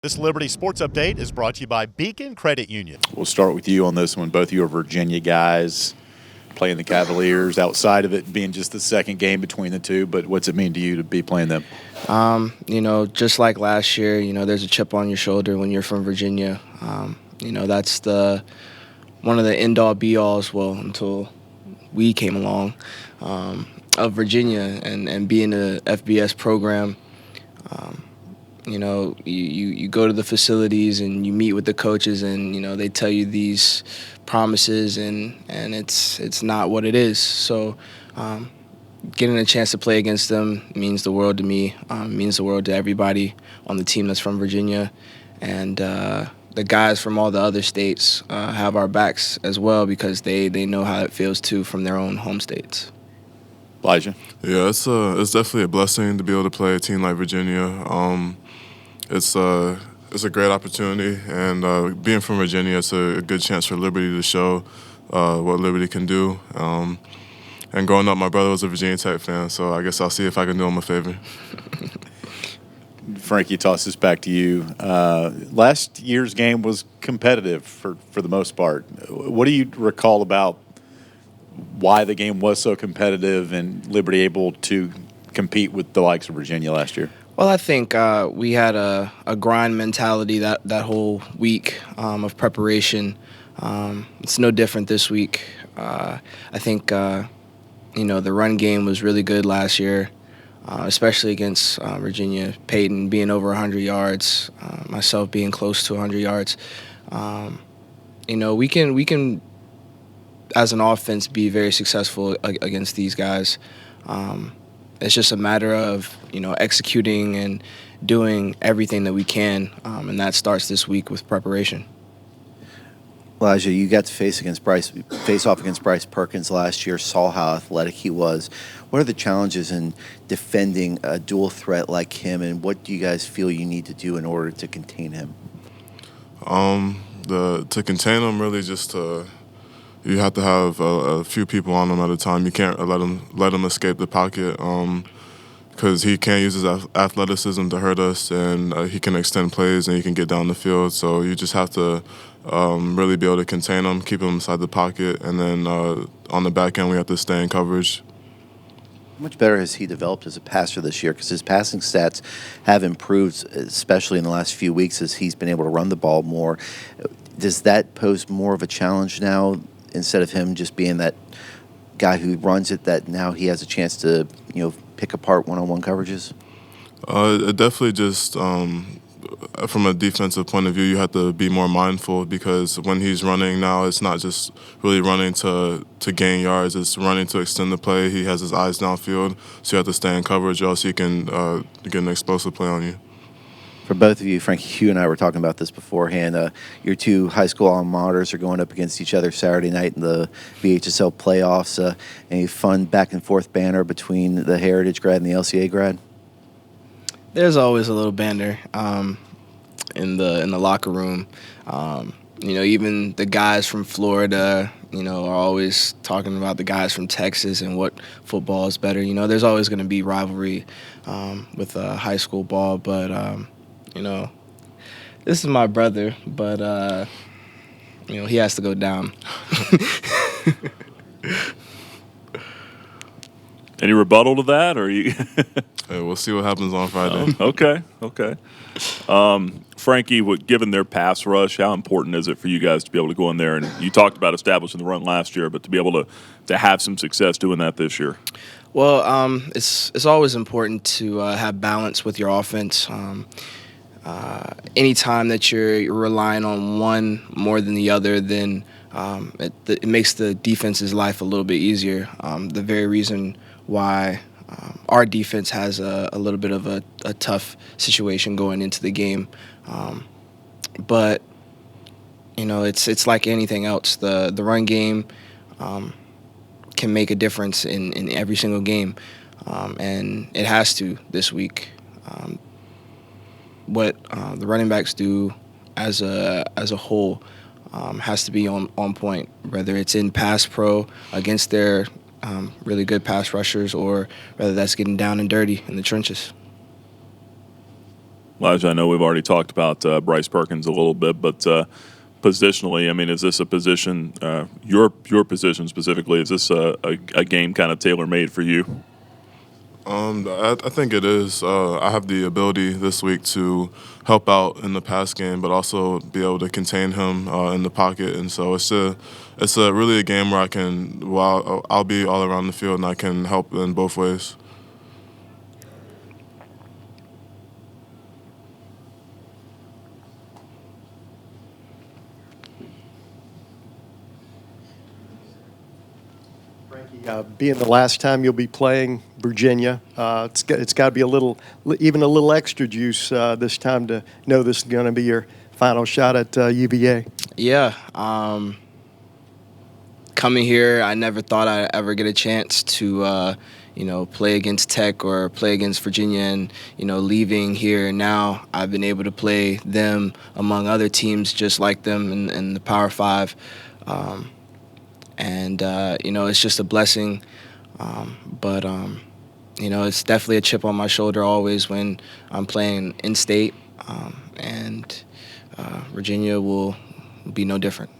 This Liberty Sports Update is brought to you by Beacon Credit Union. We'll start with you on this one. Both of you are Virginia guys playing the Cavaliers, outside of it being just the second game between the two, but what's it mean to you to be playing them? Just like last year, there's a chip on your shoulder when you're from Virginia. That's one of the end-all be-alls, well, until we came along, of Virginia and being a FBS program. You go to the facilities and you meet with the coaches and, they tell you these promises and it's not what it is. So getting a chance to play against them means the world to me, means the world to everybody on the team that's from Virginia. And the guys from all the other states have our backs as well because they know how it feels too from their own home states. Elijah? Yeah, it's definitely a blessing to be able to play a team like Virginia. It's a great opportunity, and being from Virginia, it's a good chance for Liberty to show what Liberty can do. And growing up, my brother was a Virginia Tech fan, so I guess I'll see if I can do him a favor. Frankie, toss this back to you. Last year's game was competitive for the most part. What do you recall about why the game was so competitive and Liberty able to compete with the likes of Virginia last year? Well, I think we had a grind mentality that whole week of preparation. It's no different this week. I think, the run game was really good last year, especially against Virginia. Peyton being over 100 yards, myself being close to 100 yards. We can, as an offense, be very successful against these guys. It's just a matter of, executing and doing everything that we can, and that starts this week with preparation. Elijah, you got to face off against Bryce Perkins last year, saw how athletic he was. What are the challenges in defending a dual threat like him, and what do you guys feel you need to do in order to contain him? To contain him, really just you have to have a few people on him at a time. You can't let him escape the pocket because he can't use his athleticism to hurt us, and he can extend plays and he can get down the field. So you just have to really be able to contain him, keep him inside the pocket, and then on the back end we have to stay in coverage. How much better has he developed as a passer this year? Because his passing stats have improved, especially in the last few weeks as he's been able to run the ball more. Does that pose more of a challenge now, instead of him just being that guy who runs it, that now he has a chance to, pick apart one-on-one coverages? It definitely just, from a defensive point of view, you have to be more mindful because when he's running now, it's not just really running to gain yards, it's running to extend the play. He has his eyes downfield, so you have to stay in coverage or else he can get an explosive play on you. For both of you, Frank, you and I were talking about this beforehand. Your two high school alma maters are going up against each other Saturday night in the VHSL playoffs. Any fun back-and-forth banter between the Heritage grad and the LCA grad? There's always a little banter in the locker room. Even the guys from Florida, are always talking about the guys from Texas and what football is better. There's always going to be rivalry with high school ball, but this is my brother, but he has to go down. Any rebuttal to that, or you? Hey, we'll see what happens on Friday. Okay. Frankie, given their pass rush, how important is it for you guys to be able to go in there? And you talked about establishing the run last year, but to be able to have some success doing that this year. Well, it's always important to have balance with your offense. Anytime that you're relying on one more than the other, then it makes the defense's life a little bit easier. The very reason why our defense has a little bit of a tough situation going into the game. But it's like anything else. The run game can make a difference in every single game, and it has to this week. What the running backs do as a whole has to be on point, whether it's in pass pro against their really good pass rushers or whether that's getting down and dirty in the trenches. Elijah, I know we've already talked about Bryce Perkins a little bit, but positionally, I mean, is this a position, your position specifically, is this a game kind of tailor-made for you? I think it is. I have the ability this week to help out in the pass game, but also be able to contain him in the pocket, and so it's a really a game where I'll be all around the field and I can help in both ways. Being the last time you'll be playing Virginia, it's got to be even a little extra juice this time to know this is going to be your final shot at UVA. Yeah. Coming here, I never thought I'd ever get a chance to, play against Tech or play against Virginia. And, leaving here now, I've been able to play them among other teams just like them in the Power Five. It's just a blessing. But it's definitely a chip on my shoulder always when I'm playing in-state. Virginia will be no different.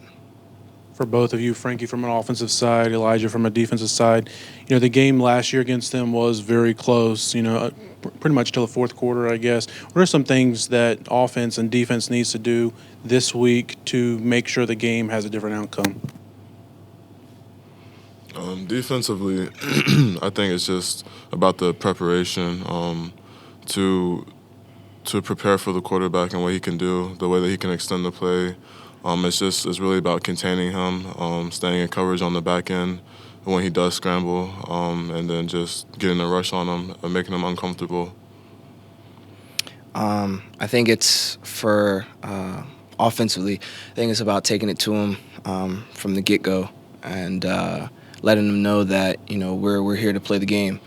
For both of you, Frankie from an offensive side, Elijah from a defensive side, the game last year against them was very close, pretty much till the fourth quarter, I guess. What are some things that offense and defense needs to do this week to make sure the game has a different outcome? Defensively, I think it's just about the preparation to prepare for the quarterback and what he can do, the way that he can extend the play. It's really about containing him, staying in coverage on the back end when he does scramble, and then just getting a rush on him and making him uncomfortable. I think it's for offensively. I think it's about taking it to him from the get-go and letting them know that we're here to play the game.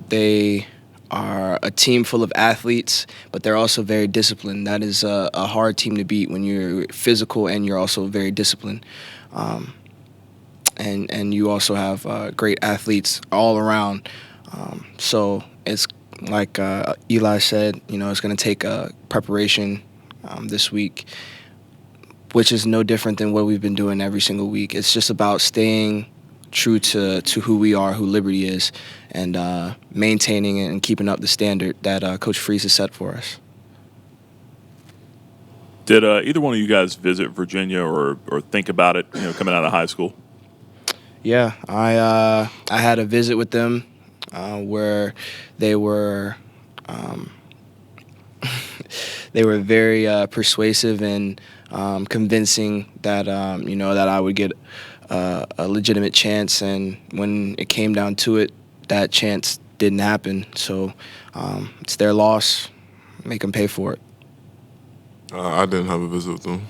They are a team full of athletes, but they're also very disciplined. That is a hard team to beat when you're physical and you're also very disciplined. And you also have great athletes all around. So it's like Eli said, it's going to take preparation this week, which is no different than what we've been doing every single week. It's just about staying true to who we are, who Liberty is, and maintaining and keeping up the standard that Coach Freeze has set for us. Did either one of you guys visit Virginia or think about it, coming out of high school? Yeah, I had a visit with them where they were they were very persuasive and convincing that that I would get a legitimate chance, and when it came down to it, that chance didn't happen. So it's their loss. Make them pay for it. I didn't have a visit with them.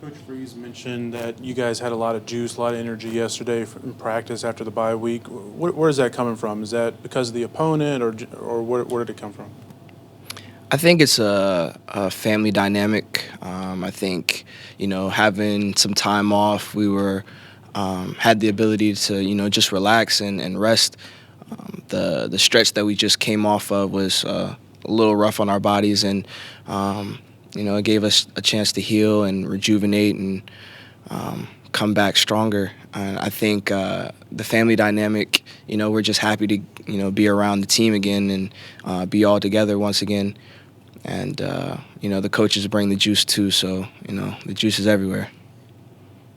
Coach Freeze mentioned that you guys had a lot of juice, a lot of energy yesterday in practice after the bye week. Where is that coming from? Is that because of the opponent, or where did it come from? I think it's a family dynamic. I think, having some time off, we were had the ability to, just relax and rest. The stretch that we just came off of was a little rough on our bodies, and it gave us a chance to heal and rejuvenate and come back stronger. And I think the family dynamic, we're just happy to, be around the team again and be all together once again. And, the coaches bring the juice too, so, the juice is everywhere.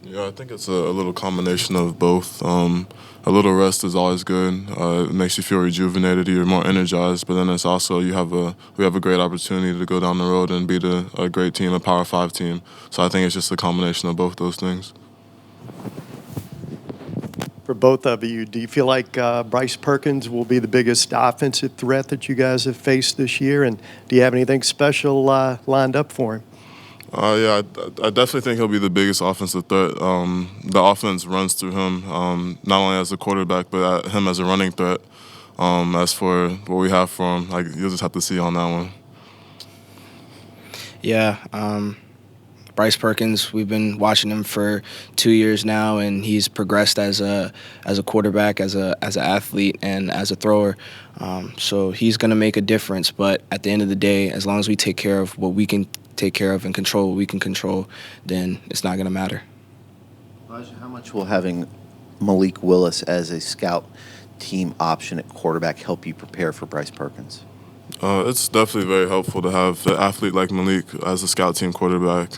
Yeah, I think it's a little combination of both. A little rest is always good. It makes you feel rejuvenated. You're more energized. But then it's also we have a great opportunity to go down the road and beat a great team, a Power 5 team. So I think it's just a combination of both those things. For both of you, do you feel like Bryce Perkins will be the biggest offensive threat that you guys have faced this year? And do you have anything special lined up for him? Yeah, I definitely think he'll be the biggest offensive threat. The offense runs through him, not only as a quarterback, but him as a running threat. As for what we have for him, you'll just have to see on that one. Yeah, Bryce Perkins, we've been watching him for 2 years now, and he's progressed as a quarterback, as an athlete, and as a thrower. So he's going to make a difference. But at the end of the day, as long as we take care of what we can take care of and control what we can control, then it's not going to matter. Elijah, how much will having Malik Willis as a scout team option at quarterback help you prepare for Bryce Perkins? It's definitely very helpful to have an athlete like Malik as a scout team quarterback.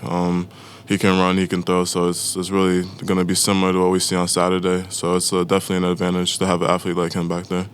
He can run, he can throw, so it's really going to be similar to what we see on Saturday. So it's definitely an advantage to have an athlete like him back there.